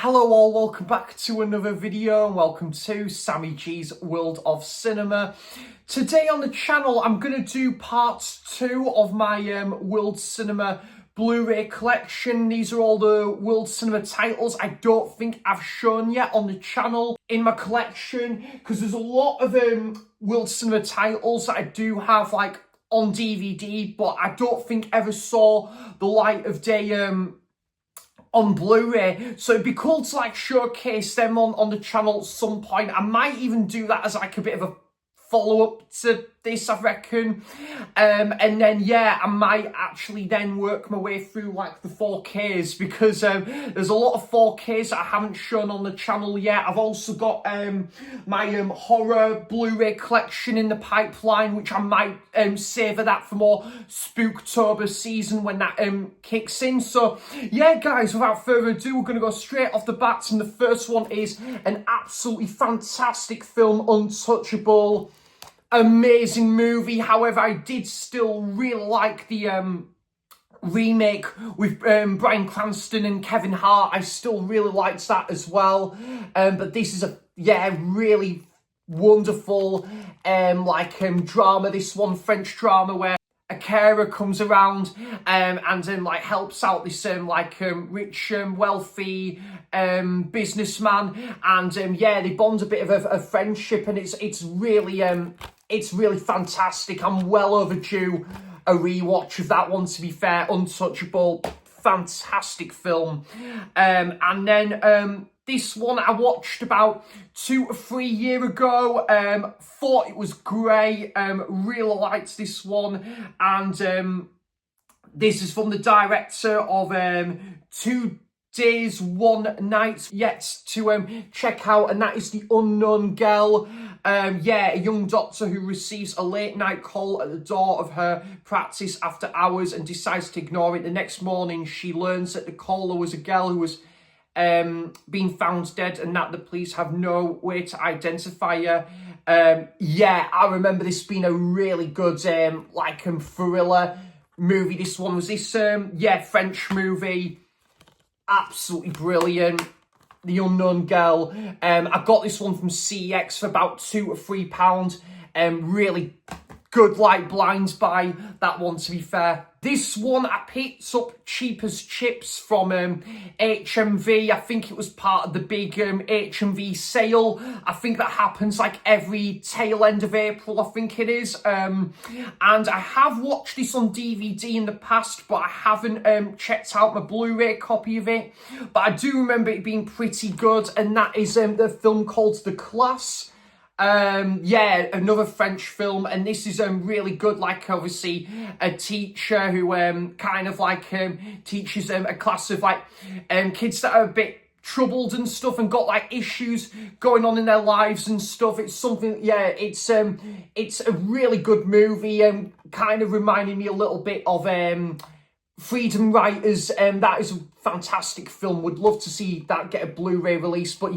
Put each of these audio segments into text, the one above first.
Hello all, welcome back to another video and welcome to Sammy G's World of Cinema. Today on the channel I'm going to do part 2 of my World Cinema Blu-ray collection. These are all the World Cinema titles I don't think I've shown yet on the channel in my collection, because there's a lot of World Cinema titles that I do have like on DVD, but I don't think ever saw the light of day on Blu-ray. So it'd be cool to like showcase them on the channel at some point. I might even do that as like a bit of a follow-up to this, I reckon. And then yeah, I might actually then work my way through like the 4Ks, because there's a lot of 4Ks that I haven't shown on the channel yet. I've also got my horror Blu-ray collection in the pipeline, which I might savour that for more Spooktober season when that kicks in. So yeah guys, without further ado, we're going to go straight off the bat, and the first one is an absolutely fantastic film, Untouchable. Amazing movie. However, I did still really like the remake with Bryan Cranston and Kevin Hart. I still really liked that as well. But this is a really wonderful drama. This one, French drama, where a carer comes around and like helps out this rich wealthy businessman, and they bond a bit of a friendship, and it's really fantastic. I'm well overdue a rewatch of that one, to be fair. Untouchable, fantastic film. And then this one I watched about 2 or 3 years ago. Thought it was great. Really liked this one. And this is from the director of 2 Days, One Night yet to check out, and that is The Unknown Girl. A young doctor who receives a late night call at the door of her practice after hours and decides to ignore it. The next morning she learns that the caller was a girl who was being found dead, and that the police have no way to identify her. I remember this being a really good thriller movie. This one was this French movie. Absolutely brilliant. The Unknown Girl. I got this one from CEX for about £2 or £3. Really good, like blinds buy, that one, to be fair. This one I picked up cheap as chips from HMV. I think it was part of the big HMV sale. I think that happens like every tail end of April, I think it is. And I have watched this on DVD in the past, but I haven't checked out my Blu-ray copy of it. But I do remember it being pretty good, and that is the film called The Class. Another French film, and this is really good. Like, obviously a teacher who teaches a class of kids that are a bit troubled and stuff, and got like issues going on in their lives and stuff. It's something, it's a really good movie, and kind of reminding me a little bit of Freedom Writers. That is a fantastic film. Would love to see that get a Blu-ray release. But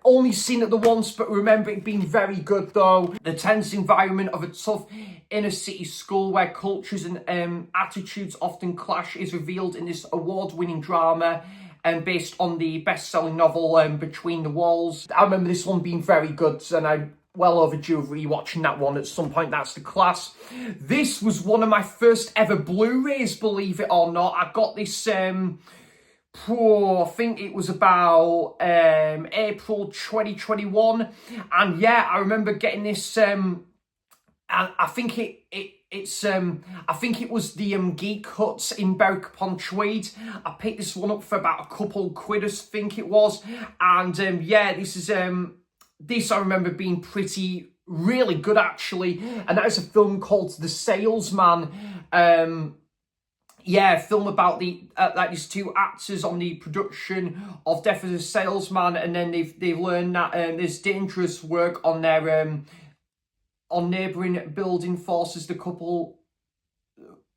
only seen it the once, but remember it being very good though. The tense environment of a tough inner city school where cultures and attitudes often clash is revealed in this award-winning drama, based on the best-selling novel Between the Walls. I remember this one being very good, and I'm well overdue of rewatching that one at some point. That's The Class. This was one of my first ever Blu-rays, believe it or not. I got this, I think it was about April 2021. And I remember getting this, and I think I think it was the Geek Huts in Berwick upon Tweed. I picked this one up for about a couple quid, I think it was. And this is this I remember being really good actually, and that is a film called The Salesman. A film about these 2 actors on the production of Death of a Salesman, and then they've learned that there's dangerous work on their on neighbouring building forces the couple.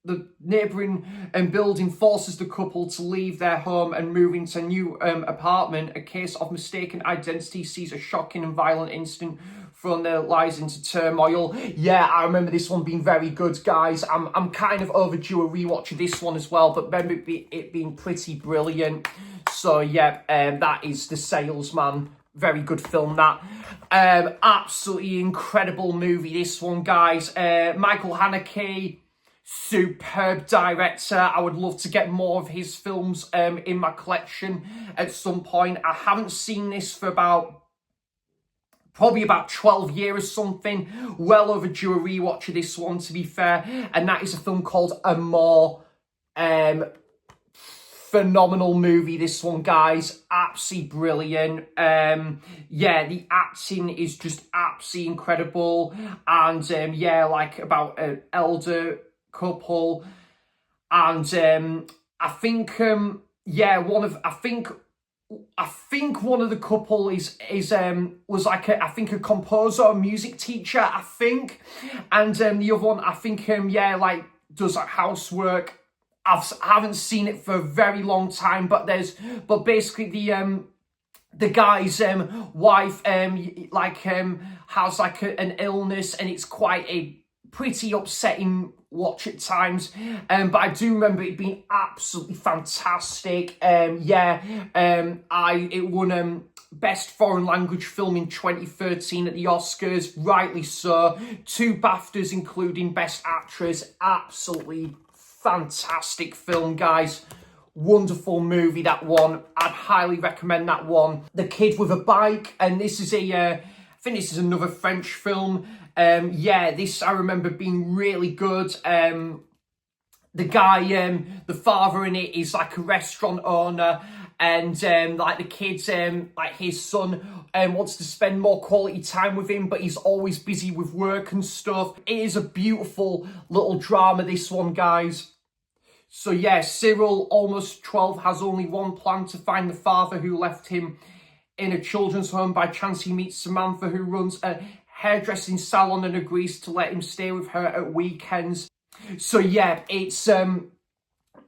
The neighbouring building forces the couple to leave their home and move into a new apartment. A case of mistaken identity sees a shocking and violent incident thrown their lives into turmoil. Yeah, I remember this one being very good, guys. I'm kind of overdue a rewatch of this one as well, but remember it being pretty brilliant. So yeah, that is The Salesman. Very good film, that. Absolutely incredible movie, this one, guys. Michael Haneke, superb director. I would love to get more of his films in my collection at some point. I haven't seen this for probably about 12 years or something. Well overdue a rewatch of this one, to be fair. And that is a film called Owne. Phenomenal movie, this one, guys. Absolutely brilliant. Yeah, the acting is just absolutely incredible. And yeah, like about an elder couple. And I think yeah, I think one of the couple was like I think a composer or music teacher, I think. And the other one, I think yeah, like does like housework. I haven't seen it for a very long time, but basically the guy's wife has like an illness, and it's quite a pretty upsetting watch at times. But I do remember it being absolutely fantastic. Yeah, it won Best Foreign Language Film in 2013 at the Oscars, rightly so. 2 BAFTAs, including Best Actress. Absolutely fantastic film, guys. Wonderful movie, that one. I'd highly recommend that one. The Kid with a Bike, and this is I think this is another French film. Yeah, this I remember being really good. The guy, the father in it is like a restaurant owner, and like the kids, like his son wants to spend more quality time with him, but he's always busy with work and stuff. It is a beautiful little drama, this one, guys. So yeah, Cyril, almost 12, has only one plan: to find the father who left him in a children's home. By chance, he meets Samantha, who runs a hairdressing salon, and agrees to let him stay with her at weekends. So yeah, it's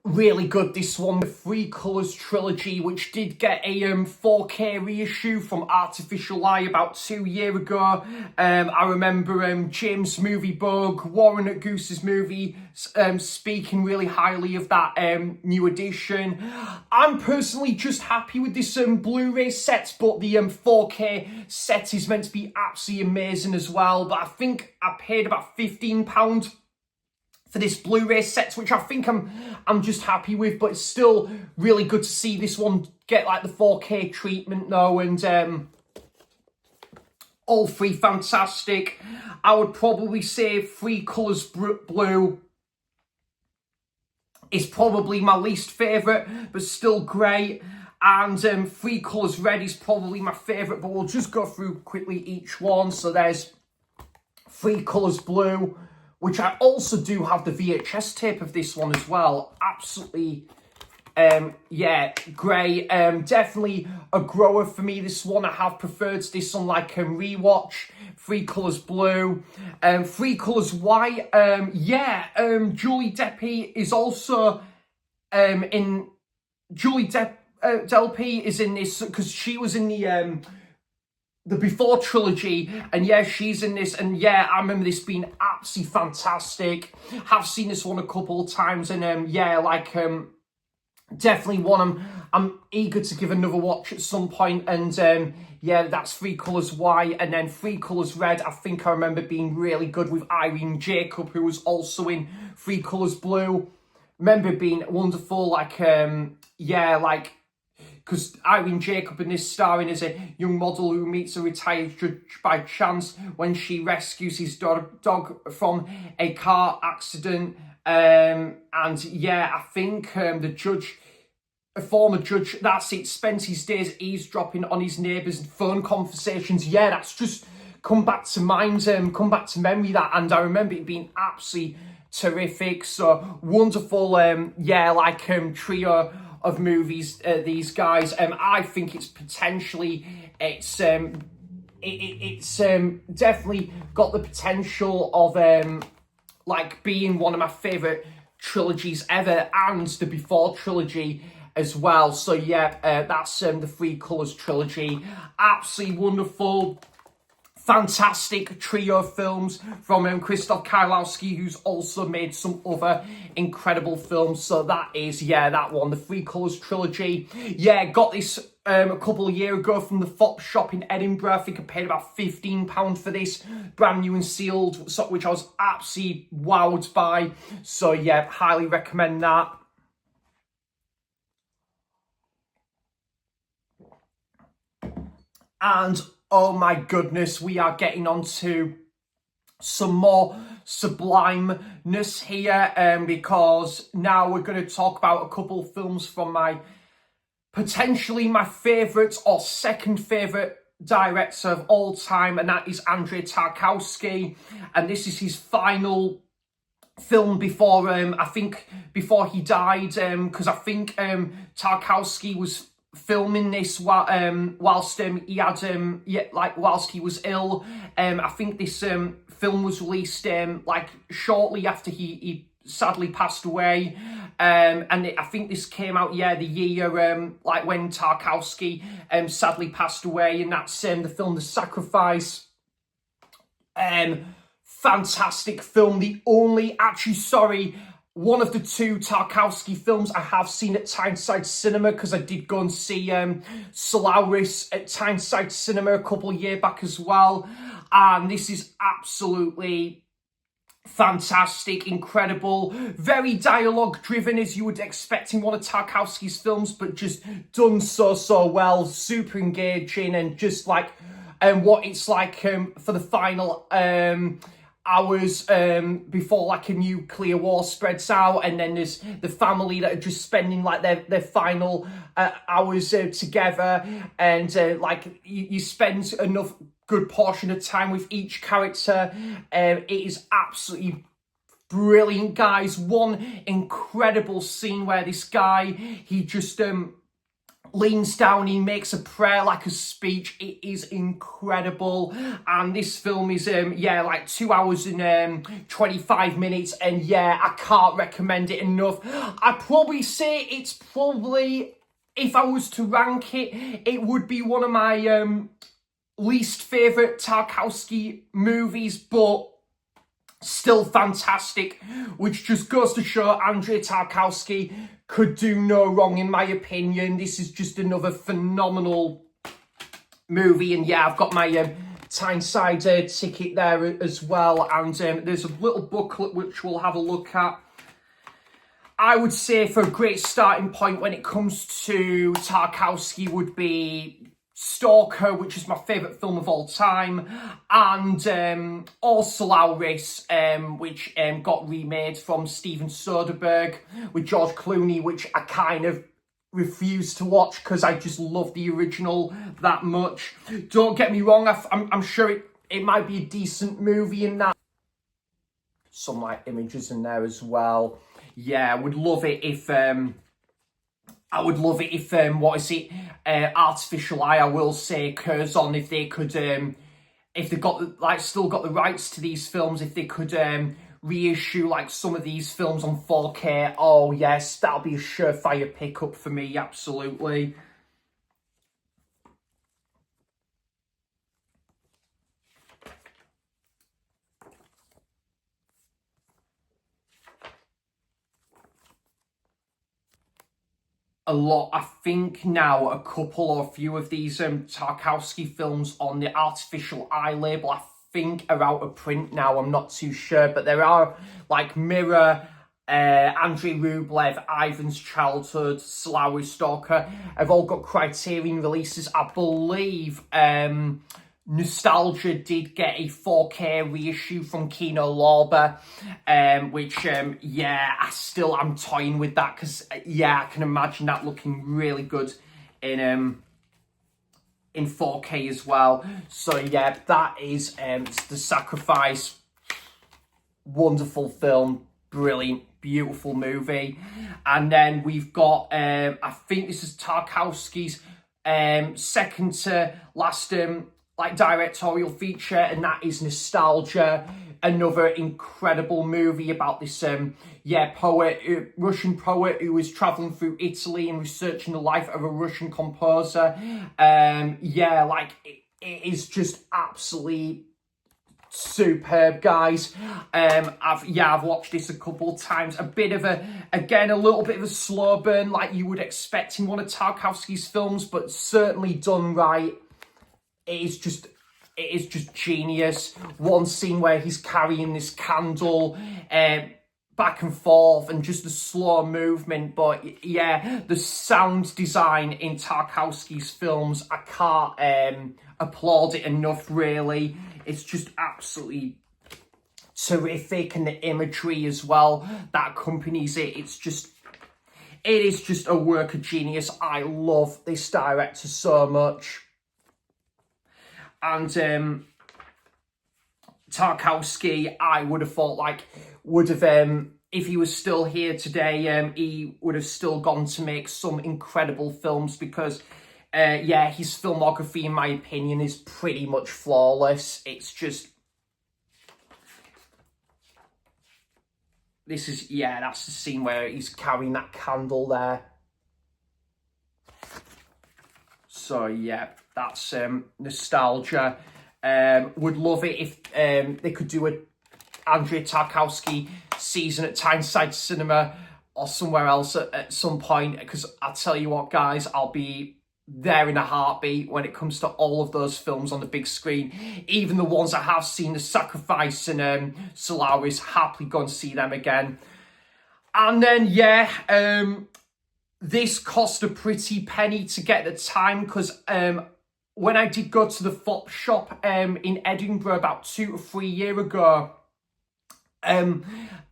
really good, this one. The Three Colours trilogy, which did get a 4K reissue from Artificial Eye about 2 years ago. I remember James Movie Bug, Warren at Goose's Movie, speaking really highly of that new edition. I'm personally just happy with this Blu-ray set, but the 4K set is meant to be absolutely amazing as well. But I think I paid about £15 for this Blu-ray set, which I think I'm just happy with, but it's still really good to see this one get like the 4K treatment though, and all 3 fantastic. I would probably say Three Colours Blue is probably my least favourite, but still great. And Three Colours Red is probably my favourite, but we'll just go through quickly each one. So there's Three Colours Blue, which I also do have the VHS tape of this one as well. Absolutely, yeah, great. Definitely a grower for me, this one. I have preferred this on like a rewatch. Three Colours Blue. Three Colours White. Yeah, Julie Delpy is also in... Julie Delpy is in this because she was in the Before trilogy, and yeah, she's in this, and yeah, I remember this being absolutely fantastic. Have seen this one a couple of times, and yeah, like definitely one I'm eager to give another watch at some point. And yeah, that's Three Colours White. And then Three Colours Red, I think I remember being really good, with Irene Jacob, who was also in Three Colours Blue. Remember being wonderful, like yeah, like, because Irene Jacob in this, starring as a young model who meets a retired judge by chance when she rescues his dog from a car accident. And yeah, I think the judge, a former judge, that's it, spent his days eavesdropping on his neighbours' phone conversations. Yeah, that's just come back to mind, come back to memory, that, and I remember it being absolutely terrific. So wonderful, yeah, like trio of movies, these guys. I think it's potentially, it's definitely got the potential of like being one of my favourite trilogies ever, and the Before trilogy as well. So yeah, that's the Three Colours trilogy. Absolutely wonderful. fantastic trio of films from Krzysztof Kieślowski, who's also made some other incredible films. So that is, yeah, that one, the Three Colours trilogy. Yeah, got this a couple of years ago from the Fox shop in Edinburgh. I think I paid about £15 for this, brand new and sealed, so, which I was absolutely wowed by. So yeah, highly recommend that. And oh my goodness, we are getting on to some more sublimeness here, because now we're going to talk about a couple of films from potentially my favourite or second favourite director of all time, and that is Andrzej Tarkowski. And this is his final film before, I think, before he died, because I think Tarkowski was filming this whilst he had whilst he was ill. I think this film was released like shortly after he sadly passed away, and I think this came out the year like when Tarkowski sadly passed away, and that's the film The Sacrifice. Fantastic film. The only, actually, sorry, one of the two Tarkowski films I have seen at Tyneside Cinema, because I did go and see Solaris at Tyneside Cinema a couple of years back as well. And this is absolutely fantastic, incredible, very dialogue driven, as you would expect in one of Tarkowski's films, but just done so well, super engaging, and just like what it's like for the final hours before like a nuclear war spreads out, and then there's the family that are just spending like their final hours together, and like you spend enough good portion of time with each character. It is absolutely brilliant, guys. One incredible scene where this guy, he just leans down, he makes a prayer like a speech. It is incredible. And this film is like 2 hours and 25 minutes, and yeah, I can't recommend it enough. I'd probably say it's probably, if I was to rank it, it would be one of my least favourite Tarkowski movies, but still fantastic, which just goes to show Andrzej Tarkowski could do no wrong, in my opinion. This is just another phenomenal movie, and yeah, I've got my Tyneside ticket there as well, and there's a little booklet which we'll have a look at. I would say for a great starting point when it comes to Tarkowski would be Stalker, which is my favourite film of all time, and Solaris, which got remade from Steven Soderbergh with George Clooney, which I kind of refuse to watch because I just love the original that much. Don't get me wrong, I'm sure it might be a decent movie in that. Some like images in there as well. Yeah, I would love it if Artificial Eye, I will say, Curzon, if they could, if they got like still got the rights to these films, if they could reissue like some of these films on 4K, oh yes, that'll be a surefire pickup for me, absolutely. I think now a couple or a few of these Tarkowski films on the Artificial Eye label, I think, are out of print now. I'm not too sure, but there are like Mirror, Andrei Rublev, Ivan's Childhood, Solaris, Stalker, have all got Criterion releases. I believe Nostalgia did get a 4K reissue from Kino Lorber, which, yeah, I'm toying with that because, yeah, I can imagine that looking really good in 4K as well. So, yeah, that is The Sacrifice. Wonderful film, brilliant, beautiful movie. And then we've got, I think this is Tarkowski's second to last like directorial feature, and that is Nostalgia, another incredible movie about this Russian poet who is traveling through Italy and researching the life of a Russian composer. Yeah, like it is just absolutely superb, guys. I've watched this a couple of times. A little bit of a slow burn, like you would expect in one of Tarkowski's films, but certainly done right. It is just genius. One scene where he's carrying this candle back and forth, and just the slow movement. But yeah, the sound design in Tarkowski's films, I can't applaud it enough, really. It's just absolutely terrific, and the imagery as well that accompanies it. It is just a work of genius. I love this director so much. And Tarkowski, I would have thought, like, if he was still here today, he would have still gone to make some incredible films, because yeah, his filmography, in my opinion, is pretty much flawless. It's just, that's the scene where he's carrying that candle there. So yeah, that's nostalgia. Would love it if they could do a Andrei Tarkowski season at Tyneside Cinema or somewhere else at some point, because I'll tell you what, guys, I'll be there in a heartbeat when it comes to all of those films on the big screen. Even the ones I have seen, The Sacrifice and Solaris, happily go and see them again. And then, yeah, this cost a pretty penny to get at the time, because when I did go to the Fox shop in Edinburgh about 2 or 3 years ago,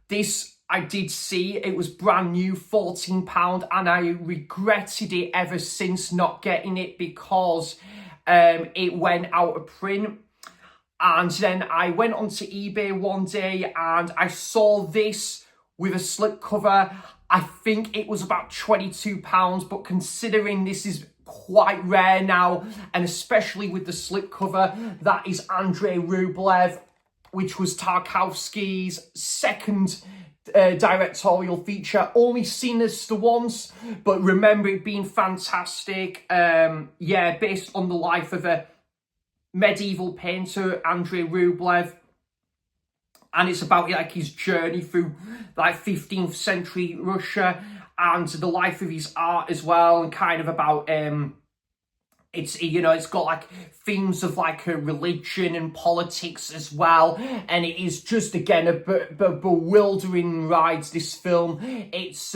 this I did see, it was brand new, £14, and I regretted it ever since not getting it, because it went out of print. And then I went onto eBay one day and I saw this with a slipcover. I think it was about £22, but considering this is quite rare now, and especially with the slipcover, that is Andrei Rublev, which was Tarkowski's second directorial feature. Only seen this the once, but remember it being fantastic. Yeah, based on the life of a medieval painter, Andrei Rublev, and it's about like his journey through like 15th century Russia and the life of his art as well, and kind of about it's, you know, it's got like themes of like religion and politics as well, and it is just, again, a bewildering ride, this film. It's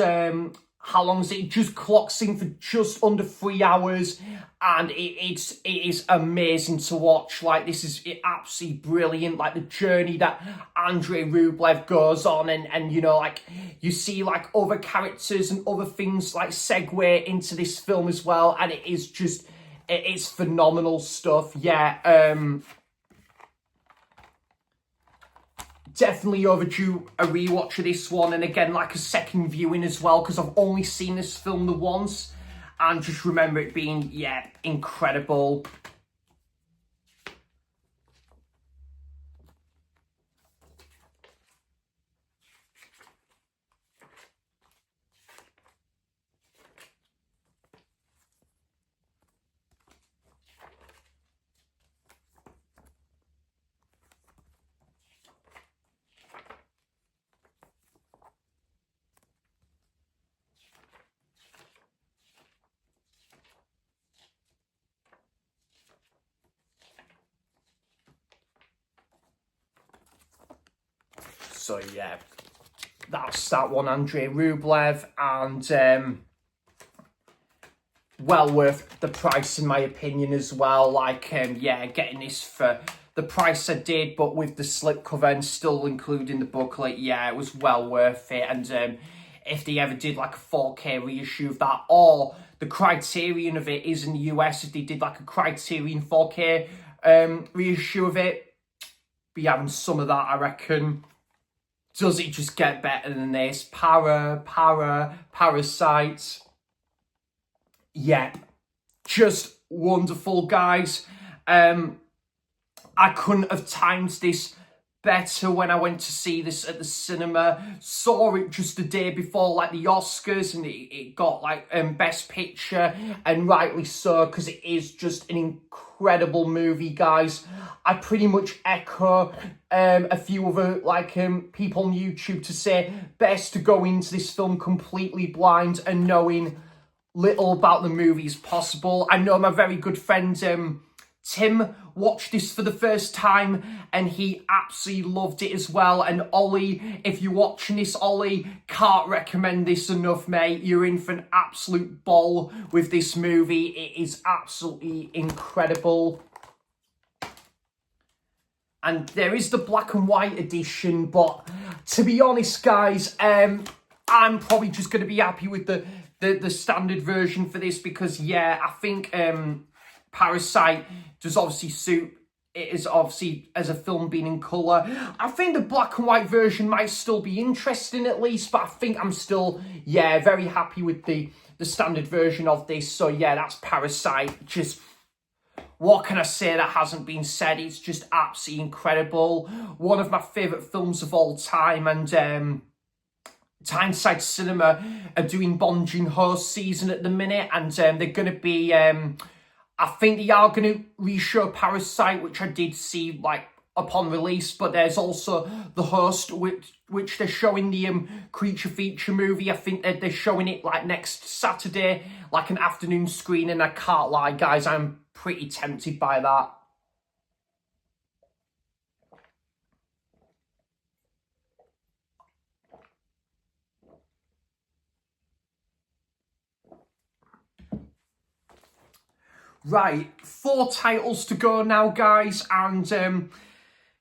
how long is it? It just clocks in for just under 3 hours, and it is amazing to watch. Like, this is absolutely brilliant, like the journey that Andrei Rublev goes on, and you know, like you see like other characters and other things like segue into this film as well, and it is just, it's phenomenal stuff. Yeah, definitely overdue a rewatch of this one, and again, like a second viewing as well, because I've only seen this film the once, and just remember it being, yeah, incredible. So yeah, that's that one, Andrei Rublev, and well worth the price in my opinion as well. Like, yeah, getting this for the price I did, but with the slipcover and still including the booklet, yeah, it was well worth it. And if they ever did like a 4K reissue of that, or the Criterion of it is in the US, if they did like a Criterion 4K reissue of it, be having some of that, I reckon. Does it just get better than this? Parasite. Yeah, just wonderful, guys. I couldn't have timed this better when I went to see this at the cinema. Saw it just the day before like the Oscars, and it got like Best Picture, and rightly so, because it is just an incredible movie, guys. I pretty much echo a few other like people on YouTube to say best to go into this film completely blind and knowing little about the movie as possible. I know my very good friend Tim watched this for the first time and he absolutely loved it as well. And Ollie, if you're watching this, Ollie, can't recommend this enough, mate. You're in for an absolute ball with this movie. It is absolutely incredible. And there is the black and white edition, but to be honest, guys, I'm probably just going to be happy with the standard version for this, because, yeah, I think Parasite does obviously suit it, is obviously as a film being in colour. I think the black and white version might still be interesting at least, but I think I'm still, yeah, very happy with the standard version of this. So, yeah, that's Parasite. Just, what can I say that hasn't been said? It's just absolutely incredible. One of my favourite films of all time, and Tyneside Cinema are doing Bong Joon-ho's season at the minute, and they're going to be, I think they are going to reshow Parasite, which I did see like upon release, but there's also The Host, which they're showing the creature feature movie. I think that they're showing it like next Saturday, like an afternoon screen, and I can't lie, guys, I'm pretty tempted by that. Right, 4 titles to go now, guys, and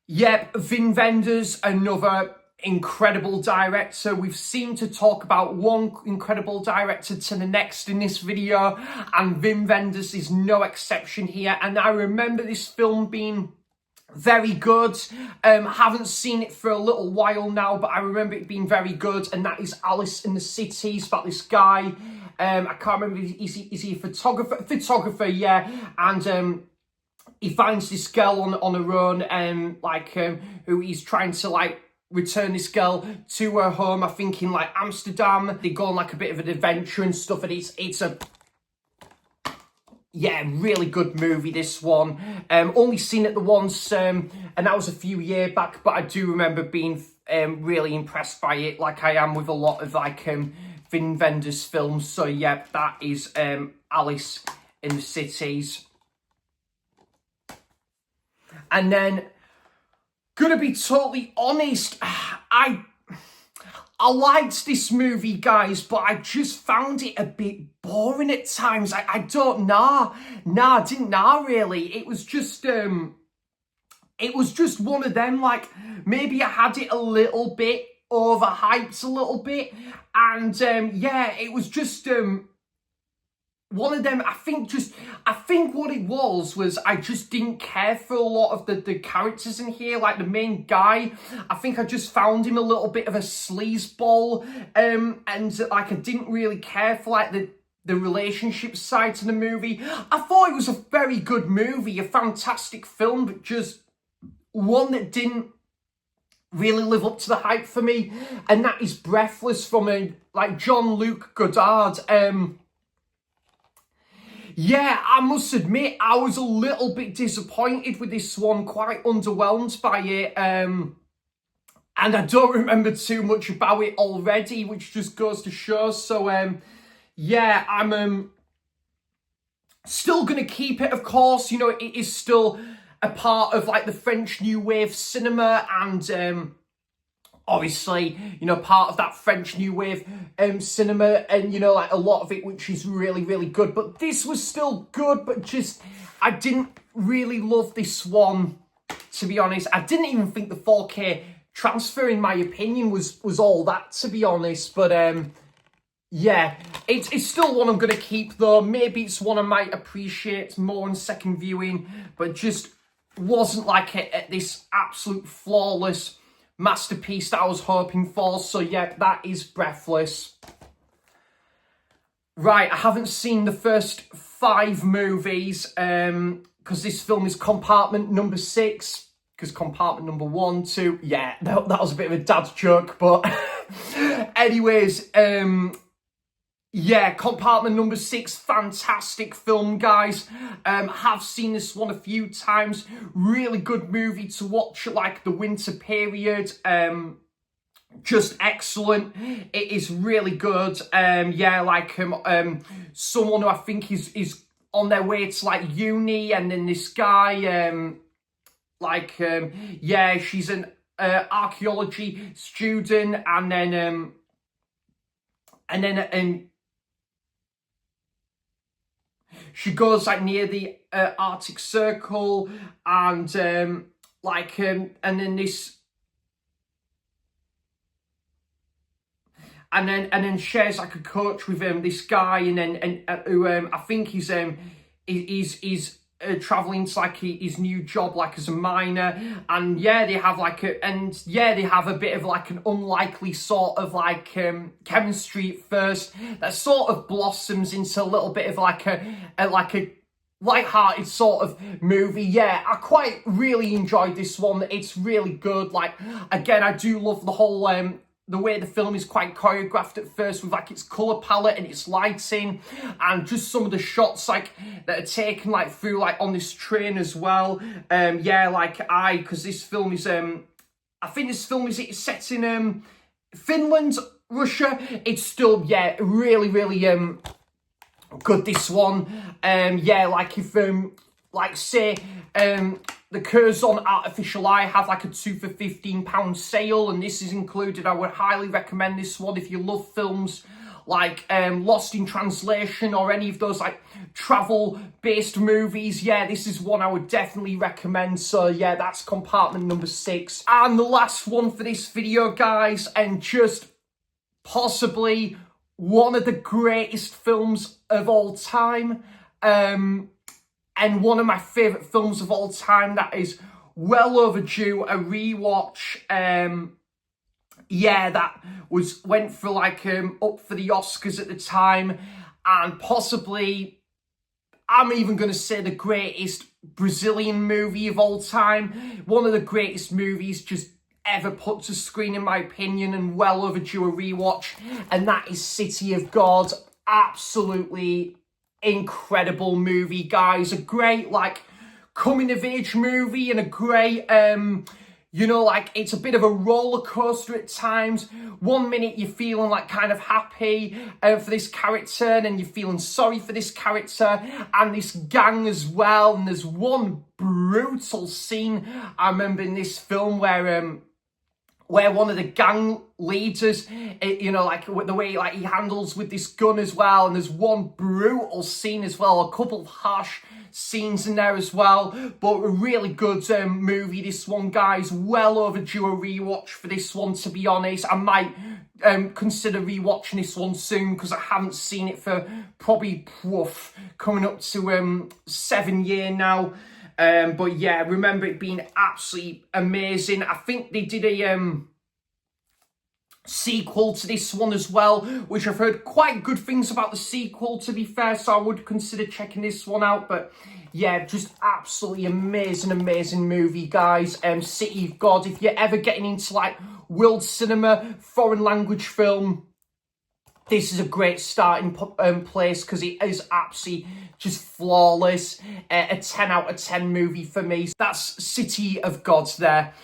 yep, Wim Wenders, another incredible director. We've seemed to talk about one incredible director to the next in this video, and Wim Wenders is no exception here. And I remember this film being very good. Haven't seen it for a little while now, but I remember it being very good, and that is Alice in the City. It's about this guy, I can't remember, is he a photographer? Photographer, yeah, and he finds this girl on her own, who he's trying to like return this girl to her home, I think in like Amsterdam. They go on like a bit of an adventure and stuff, and it's a, yeah, really good movie, this one. Only seen it the once, and that was a few years back, but I do remember being really impressed by it, like I am with a lot of like Wim Wenders films. So yeah, that is Alice in the Cities. And then, gonna be totally honest, I liked this movie, guys, but I just found it a bit boring at times. I don't know. Nah, I didn't know, really. It was just one of them, like, maybe I had it a little bit overhyped a little bit. And, yeah, it was just, one of them. I think what it was I just didn't care for a lot of the characters in here. Like the main guy, I think I just found him a little bit of a sleazeball, and like I didn't really care for like the relationship side to the movie. I thought it was a very good movie, a fantastic film, but just one that didn't really live up to the hype for me, and that is Breathless from like Jean-Luc Godard. Yeah, I must admit, I was a little bit disappointed with this one, quite underwhelmed by it, and I don't remember too much about it already, which just goes to show. So, yeah, I'm still going to keep it, of course. You know, it is still a part of, like, the French New Wave cinema, and obviously, you know, part of that French New Wave cinema, and, you know, like a lot of it, which is really, really good. But this was still good, but just, I didn't really love this one, to be honest. I didn't even think the 4K transfer, in my opinion, was all that, to be honest. But, yeah, it's still one I'm going to keep, though. Maybe it's one I might appreciate more on second viewing, but just wasn't like this absolute flawless masterpiece that I was hoping for. So yeah, that is Breathless. Right, I haven't seen the first 5 movies, because this film is compartment number 6. because compartment number 1, 2, yeah, that was a bit of a dad's joke, but anyways, yeah, compartment number 6, fantastic film, guys. Have seen this one a few times. Really good movie to watch at, like, the winter period. Just excellent. It is really good. Yeah, like someone who I think is on their way to, like, uni, and then this guy, yeah, she's an archaeology student, and then she goes, like, near the Arctic Circle, and and then this, and then shares, like, a coach with this guy, and then who I think he's traveling to, like, his new job, like, as a miner, and yeah, they have like they have a bit of, like, an unlikely sort of, like, chemistry at first that sort of blossoms into a little bit of, like a light-hearted sort of movie. Yeah, I quite really enjoyed this one. It's really good. Like, again, I do love the whole the way the film is quite choreographed at first, with, like, its colour palette and its lighting, and just some of the shots, like, that are taken, like, through, like, on this train as well. Yeah, like, because this film is, I think this film is set in Finland, Russia. It's still, yeah, really, really good, this one. Yeah, like, if like, say the Curzon Artificial Eye have, like, a 2 for £15 sale, and this is included, I would highly recommend this one if you love films like Lost in Translation, or any of those, like, travel-based movies. Yeah, this is one I would definitely recommend. So yeah, that's compartment number 6. And the last one for this video, guys, and just possibly one of the greatest films of all time, and one of my favourite films of all time that is well overdue a rewatch. Yeah, that went for, like, up for the Oscars at the time, and possibly, I'm even going to say, the greatest Brazilian movie of all time. One of the greatest movies just ever put to screen, in my opinion, and well overdue a rewatch, and that is City of God. Absolutely incredible movie, guys. A great, like, coming of age movie, and a great you know, like, it's a bit of a roller coaster at times. One minute you're feeling, like, kind of happy for this character, and then you're feeling sorry for this character and this gang as well. And there's one brutal scene I remember in this film where one of the gang leaders, you know, like, the way, like, he handles with this gun as well. And there's one brutal scene as well, a couple of harsh scenes in there as well. But a really good movie, this one, guys. Well overdue a rewatch for this one, to be honest. I might consider rewatching this one soon, because I haven't seen it for probably coming up to 7 years now. But yeah, remember it being absolutely amazing. I think they did a sequel to this one as well, which I've heard quite good things about the sequel, to be fair, so I would consider checking this one out. But yeah, just absolutely amazing movie, guys. City of God. If you're ever getting into, like, world cinema, foreign language film, this is a great starting place, because it is absolutely just flawless. A 10 out of 10 movie for me. That's City of God there.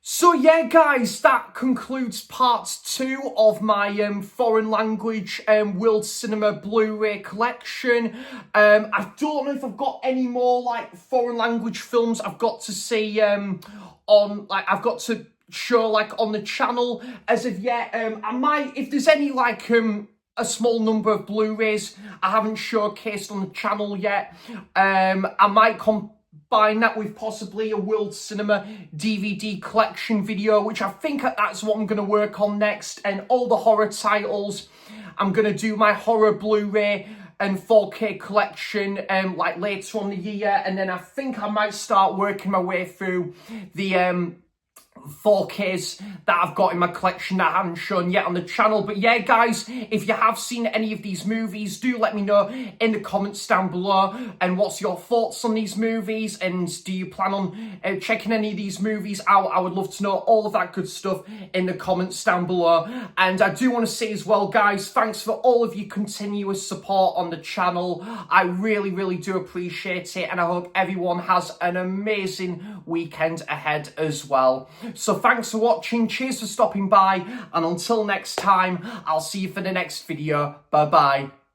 So yeah, guys, that concludes part 2 of my foreign language world cinema Blu-ray collection. I don't know if I've got any more, like, foreign language films I've got to see I've got to show, like, on the channel as of yet. I might, if there's any, like, a small number of Blu-rays I haven't showcased on the channel yet, I might combine that with possibly a world cinema DVD collection video, which I think that's what I'm going to work on next. And all the horror titles, I'm going to do my horror Blu-ray and 4K collection like later on the year. And then I think I might start working my way through the 4Ks that I've got in my collection that I haven't shown yet on the channel. But yeah, guys, if you have seen any of these movies, do let me know in the comments down below. And what's your thoughts on these movies? And do you plan on checking any of these movies out? I would love to know all of that good stuff in the comments down below. And I do want to say as well, guys, thanks for all of your continuous support on the channel. I really, really do appreciate it. And I hope everyone has an amazing weekend ahead as well. So thanks for watching, cheers for stopping by, and until next time, I'll see you for the next video. Bye bye.